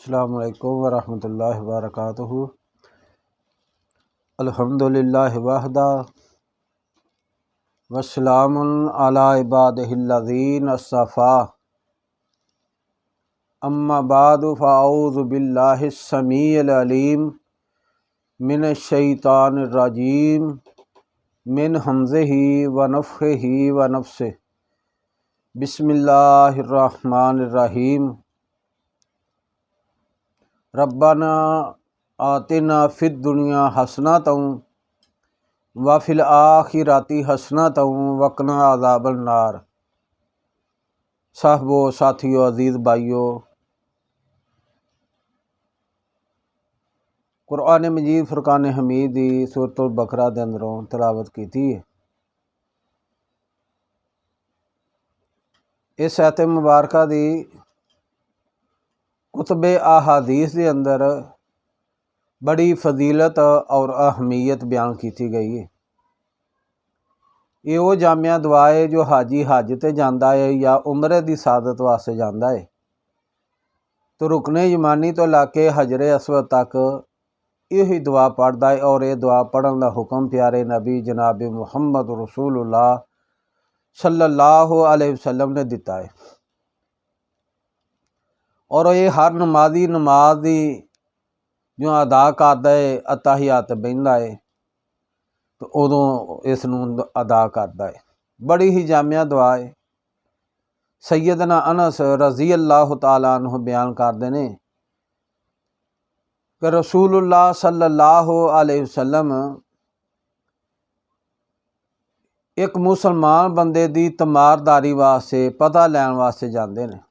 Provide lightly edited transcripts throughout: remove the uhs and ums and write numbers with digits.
अस्सलामु अलैकुम वरहमतुल्लाहि वबरकातुहू। अल्हम्दुलिल्लाहि वहदा वस्सलामुन अला इबादिहिल्लज़ीना अस्सफ़ा। अम्मा बादु फ़अऊज़ु बिल्लाहिस समीइल अलीम मिनश शैतानिर रजीम मिन हमज़िही व नफ़्ख़िही व नफ़्सिही। बिस्मिल्लाहिर रहमानिर रहीम। रब्बना आतिना फ़िद दुनिया हसनतन व फ़िल आखिरति हसनतन वक़िना अज़ाबन नार। साहबो साथियों अज़ीज़ भाइयों, कुरान मजीद फुरकान हमीद दी सूरतुल बकरा दे अंदरों तिलावत की है। इस आयत मुबारका दी कुतबे अहादीस के अंदर बड़ी फजीलत और अहमियत बयान की गई है। ये वो जामिया दुआ है जो हाजी हज ते जाता है या उमरे की सादत वास्ते जाता है तो रुकने यमानी तो लाके हजरे असवद तक यही दुआ पढ़ता है। और ये दुआ पढ़ने का हुक्म प्यारे नबी जनाब मुहम्मद रसूलुल्लाह सल्लल्लाहु अलैहि वसल्लम ने दिता है। और ये हर नमाजी नमाज की जो अदा करता है अताहियात बहता है तो उदों इसनूं अदा करता है। बड़ी ही जामिया दुआ है। सैयदना अनस रज़ी अल्लाह तआला अन्हु बयान करते हैं कि रसूलुल्लाह सल्लल्लाहु अलैहि वसल्लम एक मुसलमान बंदे की तमारदारी वास्ते पता लैन वास्ते जाते हैं।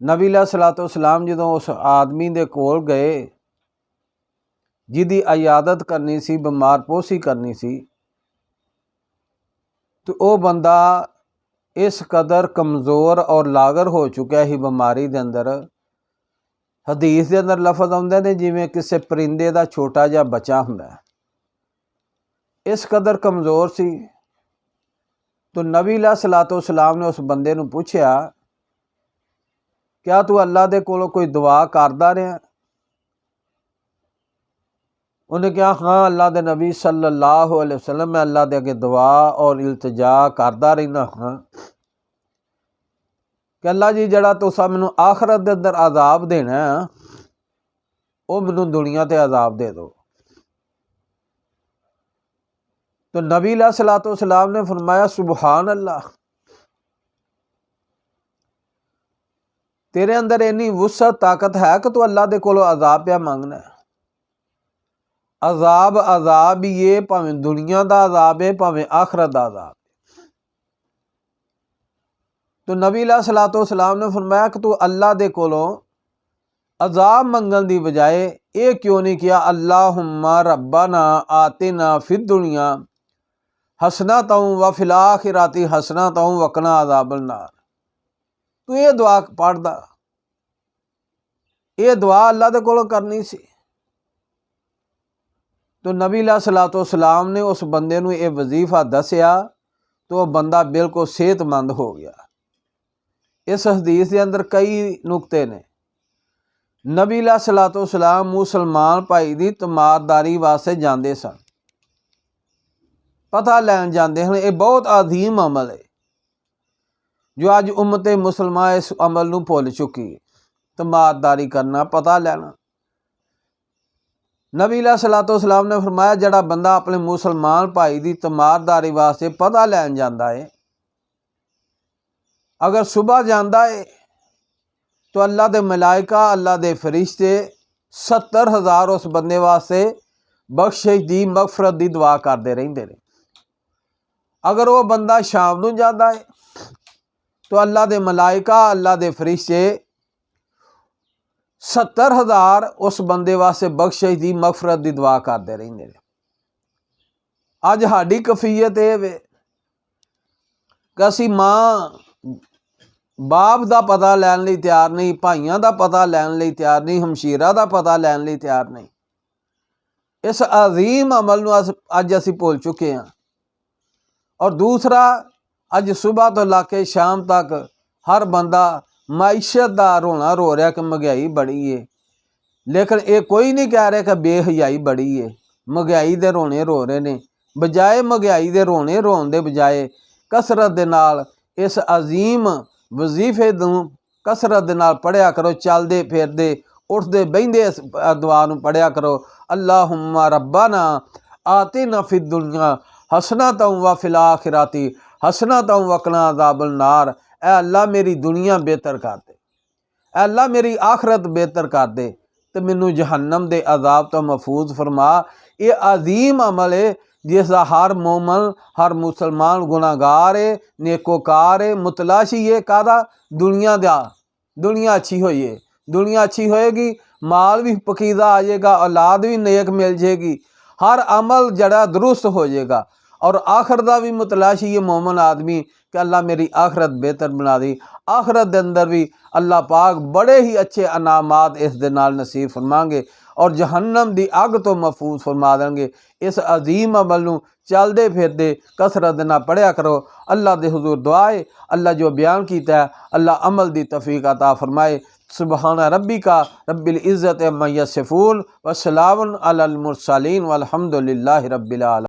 नबी अलैहिस्सलातु वस्सलाम जो उस आदमी दे कोल गए जिदी अयादत करनी सी, बीमार पोसी करनी सी, तो वह बंदा इस कदर कमज़ोर और लागर हो चुका ही बीमारी के अंदर। हदीस के अंदर लफज आउंदे ने जिवें किसी परिंदे का छोटा जिहा बच्चा हुंदा है, इस कदर कमज़ोर सी। तो नबी अलैहिस्सलातु वस्सलाम ने उस बंदे नूं पूछया, क्या तू अल्लाह दे कोलों कोई दुआ करदा रहा? उन्हें कहा, हाँ अल्लाह दे नबी सल्लल्लाहु अलैहि वसल्लम मैं अल्लाह दे अगे दुआ और इल्तिजा करदा रहना हाँ कि अल्लाह जी जड़ा तुसा मैनू आखरत दे अंदर अजाब देना वो मैनू दुनिया ते अजाब दे दो। तो नबी अलैहिस्सलातु वस्सलाम ने फरमाया, सुबहान अल्लाह, तेरे अंदर इन्नी वुसअत ताकत है कि तू अल्लाह दे कोलों अजाब पे मांगना है। अजाब अजाब ही ये, भावें दुनिया का अजाब है भावें आखरत का अजाब। तो नबी अलैहिस्सलातु वस्सलाम ने फरमाया कि तू अल्लाह दे कोलों अजाब मंगन की बजाय ये क्यों नहीं किया, अल्लाहुम्मा रब्बना आतिना फिद दुनिया हसनतन व फिल आखिरति हसनतन वक़िना अज़ाबन नार। तू ये दुआ पढ़दा, ये दुआ अल्लाह दे कोलों करनी सी। तो नबी अलैहिस्सलातु वस्सलाम ने उस बंदे नूं ये वजीफा दसिया तो वह बंदा बिल्कुल सेहतमंद हो गया। इस हदीस के अंदर कई नुकते ने। नबी अलैहिस्सलातु वस्सलाम मुसलमान भाई की तमारदारी वास्ते जाते सन, पता लैन जाते हैं। ये बहुत अजीम अमल है जो अज उम्मत मुसलमान इस अमल नूं भुल चुकी है। तमारदारी करना, पता लैना। नबी अलैहिस्सलातु वस्सलाम ने फरमाया, जड़ा बंदा अपने मुसलमान भाई की तमारदारी वास्ते पता लैन जाता है, अगर सुबह जाता है तो अल्लाह दे मलाइका अल्लाह दे फरिश्ते 70,000 उस बंदे वास्ते बख्शिश दी मगफरत की दुआ करते रहते हैं। अगर वह बंदा शाम को जाता है तो अल्लाह दे मलाइका अल्लाह दे फरिश्ते 70,000 उस बंदे वास्ते बख्शिश दी मगफरत की दुआ करते रहते हैं। अज साडी कफीयत ये वे कि असी मां बाप का पता लैन लई तैयार नहीं, भाइयों का पता लैन लई तैयार नहीं, हमशीरा का पता लैन लई तैयार नहीं। इस अजीम अमल नूं अज असी भुल चुके हैं। और दूसरा, अज सुबह तो लाके शाम तक हर बंदा माइशत दा रोना रो रहा कि महंगाई बड़ी है, लेकिन ये कोई नहीं कह रहा कि बेहयाई बड़ी है। महंगाई दे रोने रो रहे ने, बजाए महंगाई दे रोने रोन दे बजाए कसरत दे नाल इस अजीम वजीफे नूं कसरत दे नाल पढ़िया करो। चलदे फिरदे उठदे बहिंदे इस दुआ नूं पढ़िया करो। अल्लाहुम्मा रब्बाना आतिना फिद दुनिया हसनतन व फिल आखिरती हसनतन वक़िना अज़ाबन नार। ऐ अल्लाह मेरी दुनिया बेहतर कर दे, ऐ अल्लाह मेरी आखरत बेहतर कर दे, तो मैनू जहन्नम दे अजाब तो महफूज फरमा। ये अजीम अमल है जिसका हर मोमन हर मुसलमान गुनाहगार है, नेकोकार है, मुतलाशी है कादा दुनिया दा। दुनिया अच्छी होई है, दुनिया अच्छी होएगी, माल भी पकीदा आ जाएगा, औलाद भी नेक मिल जाएगी, हर अमल जड़ा दुरुस्त हो जाएगा। और आखिर दा भी मुतलाशी है मोमन आदमी कि अल्लाह मेरी आखरत बेहतर बना दी। आखरत के अंदर भी अल्लाह पाक बड़े ही अच्छे अनामात इस दे नाल नसीब फरमाएंगे और जहन्नम दी अग तो महफूज फरमा देंगे। इस अजीम अमल नूं चलदे फिरदे कसरत दे नाल पढ़िया करो। अल्लाह दे हुजूर दुआ है अल्लाह जो बयान किया है अल्लाह अमल दी तौफीक अता फरमाए। सुबहान रब्बिका रब्बिल इज़्ज़ति अम्मा यसिफून व सलामुन अलल मुरसलीन वल्हम्दुलिल्लाहि रब्बिल आलमीन।